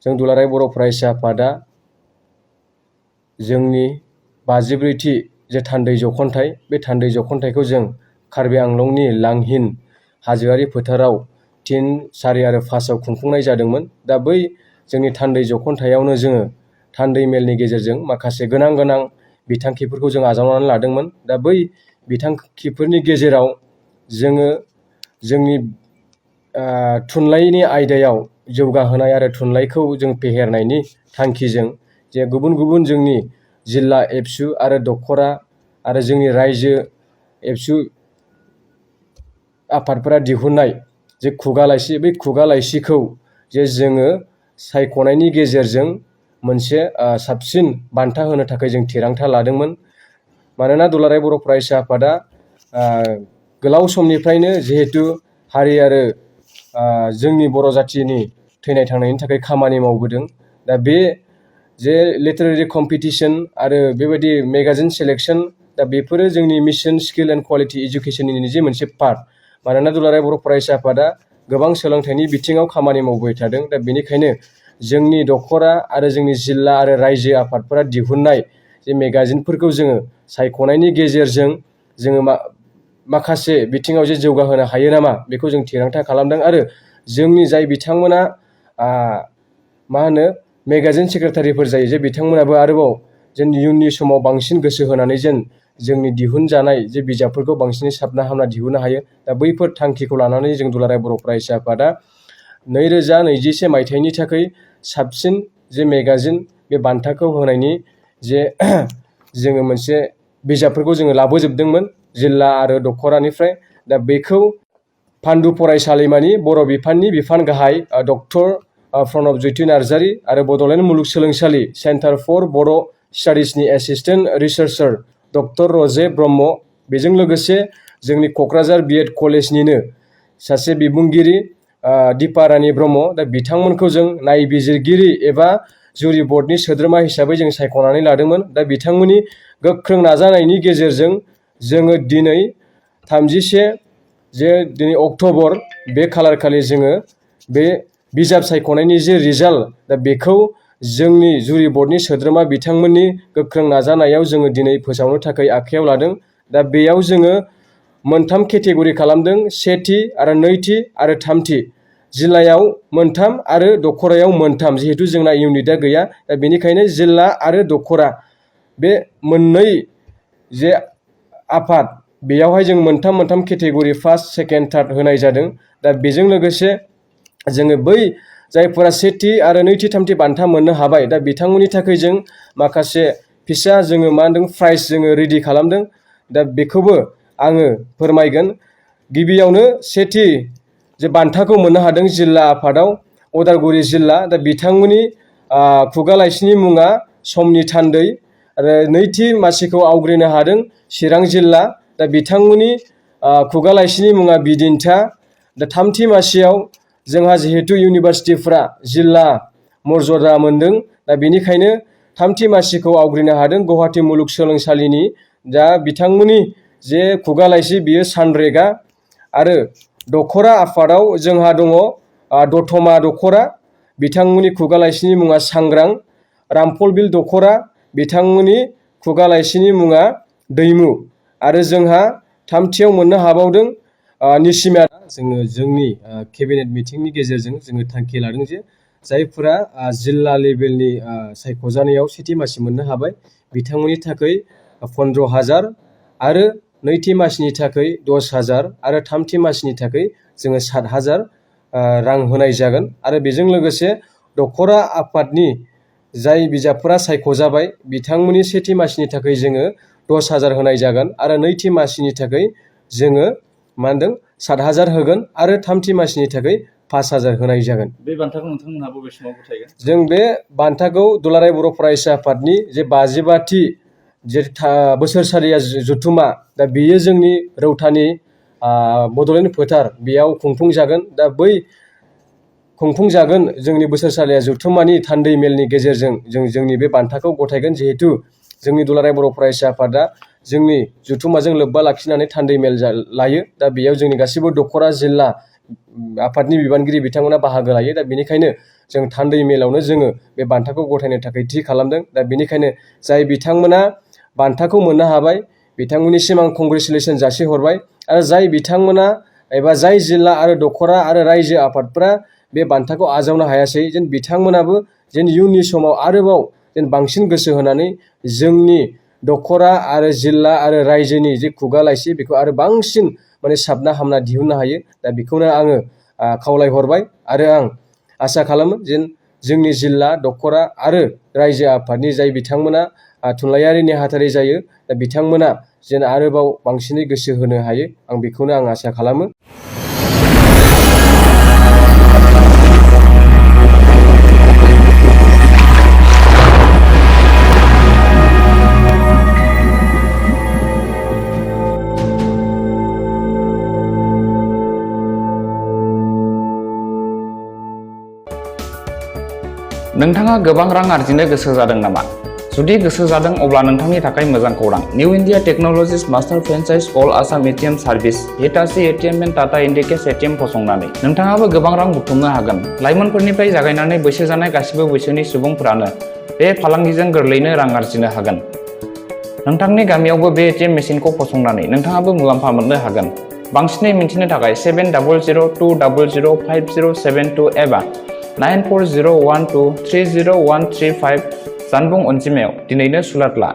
जों दुलाराय बर' फरायसा आफादा जोंनि 54थि जे थान्दै जख'न्थाइ बे थान्दै जख'न्थाइखौ जों कार्बि आंलंनि लांहिन हाजोआरि फोथाराव 3, 4 आरो 5 आव खुंफुंनाय जादोंमोन। दा बै जोंनि थान्दै जख'न्थायावनो जोङो थान्दै मेलनि गेजेरजों माखासे गोनां बिथांखिफोरखौ जों आजावनानै लादोंमोन। दा बै बिथांखिफोरनि गेजेराव जोङो जोंनि थुनलाइनि आयदायाव जौगाहोनाय आरो थुनलाइखौ जों फेहेरनायनि थांखिजों जे गुबुन गुबुन जोंनि जिल्ला एबसु आरो दखरा आरो जोंनि रायजो एबसु आफादफोरा दिहुननाय जे खुगा लाइसि, बै खुगा लाइसिखौ जे जोङो सायख'नायनि गेजेरजों मोनसे साबसिन बान्था होनो थाखाय जों थिरांथा लादोंमोन। मानोना दुलाराय बर' फरायसा आफादा गोलाव समनिफ्रायनो जिहेतु हारि आरो जोंनि बर' जाथिनि थैनाय थांनायनि थाखाय खामानि मावबोदों। दा बे जे लिटारेरि कम्पिटिसन आरो बेबायदि मेगाजिन सेलेक्सन, दा बेफोरो जोंनि मिशन स्किल एन्ड क्वालिटि इडुकेसननि जे मोनसे पार्ट। मानोना दुलाराय बर' फरायसा आफादा गोबां सोलोंथाइनि बिथिङाव खामानि मावबाय थादों। दा बेनिखायनो जोंनि दखरा आरो जोंनि जिल्ला आरो रायजो आफादफोरा दिहुननाय जे मेगाजिनफोरखौ जोङो सायख'नायनि गेजेरजों जोङो माखासे बिथिङाव जे जौगाहोनो हायो नामा बेखौ जों थिरांथा खालामदों। आरो जोंनि जाय बिथांमोना मेगाजिन सेक्रेटारिफोर जायो जे बिथांमोनाबो आरोबाव जेन इयुननि समाव बांसिन गोसो होनानै जेन जोंनि दिहुनजानाय जे बिजाबफोरखौ बांसिनै साबना हामना दिहुननो हायो। दा बैफोर थांखिखौ लानानै जों दुलाराय बर' फरायसा आफादा 2021 मायथाइनि थाखाय साबसिन जे मेगाजिन बे बान्थाखौ होनायनि जे जोङो मोनसे बिजाबफोरखौ जोङो लाबोजोबदोंमोन जिल्ला आरो दखरानिफ्राय। दा बेखौ पान्दु फरायसालिमानि बर' बिफाननि बिफान गाहाय डक्टर प्रणब ज्योति नार्जारि आरो बड'लेण्ड मुलुगसोलोंसालि सेन्टार फर बर' स्टाडिजनि एसिस्टेन्ट रिसार्चार डक्टर रजे ब्रह्म, बेजों लोगोसे जोंनि क'क्राझार बिएड कलेजनिनो सासे बिबुंगिरि दिपा रानि ब्रह्म, दा बिथांमोनखौ जों नायबिजिरगिरि एबा जुरि बर्डनि सोद्रोमा हिसाबै जों सायख'नानै लादोंमोन। दा बिथांमोननि गोख्रों नाजानायनि गेजेरजों जोङो दिनै 31 अक्ट'बर बे खालारखालि जोङो बे बिजाब सायख'नायनि जे रिजाल्ट, दा बेखौ जोंनि जुरि बर्डनि सोद्रोमा बिथांमोननि गोख्रों नाजानायाव जोङो दिनै फोसावनो थाखाय आखायाव लादों। दा बेयाव जोङो मोनथाम केटेगरि खालामदों, सेथि आरो नैथि आरो थामथि। जिल्लायाव मोनथाम आरो दखरायाव मोनथाम, जिहेतु जोंना इउनिटआ गैया। दा बेनिखायनो जिल्ला आरो दखरा बे मोननै जे आफाद बेयावहाय जों मोनथाम केटेगरि फार्स्ट, सेकेन्ड, थार्ड होनाय जादों। दा बेजों लोगोसे जोङो बै जायफोरा सेथि आरो नैथि थामथि बान्था मोननो हाबाय, दा बिथांमोननि थाखाय जों माखासे फिसा जोङो प्राइज जोङो रेडि खालामदों। दा बेखौबो आङो फोरमायगोन। गिबियावनो सेथि जे बान्थाखौ मोननो हादों जिल्ला आफादाव उदालगुरि जिल्ला, दा बिथांमोननि खुगा लाइसिनि मुङा समनि थान्दै। आरो नैथि मासिखौ आवग्रिनो हादों चिरां जिल्ला, दा बिथांमोननि खुगा लाइसिनि मुङा बिदिन्था। दा थामथि मासियाव जोंहा जिहेतु इउनिभार्सिटिफ्रा जिल्ला मर्यादा मोनदों, दा बेनिखायनो थामथि मासिखौ आवग्रिनो हादों गुवाहाटि मुलुगसोलोंसालिनि। दा बिथांमोननि जे खुगा लाइसि बियो सानरेगा। आरो दखरा आफादाव जोंहा दङ दतमा दखरा, बिथांमोननि खुगा लाइसिनि मुङा सांग्रां। रामफलबिल दखरा, बिथांमोननि खुगा लाइसिनि मुङा दैमु। आरो जोंहा थामथियाव मोननो हाबावदों निसिमा। जोङो जोंनि केबिनेट मिटिंनि गेजेरजों जोङो थांखि लादों जे जायफोरा जिल्ला लेभेलनि सायख'जानायाव सेथि मासि मोननो हाबाय बिथांमोननि थाखाय 15,000 आरो नैथि मासिनि थाखाय 10,000 आरो थामथि मासिनि थाखाय जोङो 7,000 रां होनाय जागोन। आरो बेजों लोगोसे दखरा आफादनि जाय बिजाबफोरा सायख'जाबाय बिथांमोननि सेथि मासिनि थाखाय जोङो 10,000 होनाय जागोन आरो नैथि मासिनि थाखाय जोङो 7,000 होगोन आरो थामथि मासिनि थाखाय 5,000 होनाय जागोन। बे बान्थाखौ नोंथांमोनहा बबे समाव गथायगोन? जों बे बान्थाखौ दुलाराय बर' फरायसा आफादनि जे 55थि जे बोसोरसालिया जथुमा, दा बेयो जोंनि रौतानि बड'लेण्ड फोथार बेयाव खुंफुंजागोन। दा बै खुंफुंजागोन जोंनि बोसोरसालिया जथुमानि थान्दै मेलनि गेजेरजों जों जोंनि बे बान्थाखौ गथायगोन। जिहेतु जोंनि दुलाराय बर' फरायसा आफादा जोंनि जथुमाजों लोब्बा लाखिनानै थान्दै मेल लायो। दा बेयाव जोंनि गासिबो दखरा जिल्ला आफादनि बिबानगिरि बिथांमोना बाहागो लायो। दा बेनिखायनो जों थान्दै मेलावनो जोङो बे बान्थाखौ गथायनो थाखाय थि खालामदों। दा बेनिखायनो जाय बिथांमोना बान्थाखौ मोननो हाबाय बिथांमोननिसिम आं कंग्रेसुलेसन जासिहरबाय। आरो जाय बिथांमोना एबा जाय जिल्ला आरो दखरा आरो रायजो आफादफोरा बे बान्थाखौ आजावनो हायासै जेन बिथांमोनाबो जेन इयुननि समाव आरोबाव जेन बांसिन गोसो होनानै जोंनि दखरा आरो जिल्ला आरो रायजोनि जे खुगा लाइसि बेखौ आरो बांसिन साबना हामना दिहुननो हायो। दा बेखौनो आङो खावलायहरबाय आरो आं आसा खालामो जेन जोंनि जिल्ला दखरा आरो रायजो आफादनि जाय बिथांमोना थुनलाइयारि नेहाथारि जायो दा बिथांमोना जेन आरोबाव बांसिनै गोसो होनो हायो आं बेखौनो आं आसा खालामो। नोंथाङा गोबां रां आरजिनो गोसो जादों नामा? जुदि गोसो जादों अब्ला नोंथांनि थाखाय मोजां खौरां। New India technologies master franchise all Assam ATM service Hitachi ATM and Tata Indicash ATM फसंनानै नोंथाङाबो गोबां रां बुथुमनो हागोन। लाइमोनफोरनिफ्राय जागायनानै बैसो जानाय गासिबो बैसोनि सुबुंफोरानो बे फालांगिजों गोरलैयैनो रां आरजिनो हागोन। नोंथांनि गामियावबो बे एटिएम मेसिनखौ फसंनानै नोंथाङाबो मुलाम्फा मोननो हागोन। बांसिनै मिन्थिनो थाखाय 7002005072 एबा 9401230135 जानबुं अनजिमायाव दिनैनो सुलाद ला।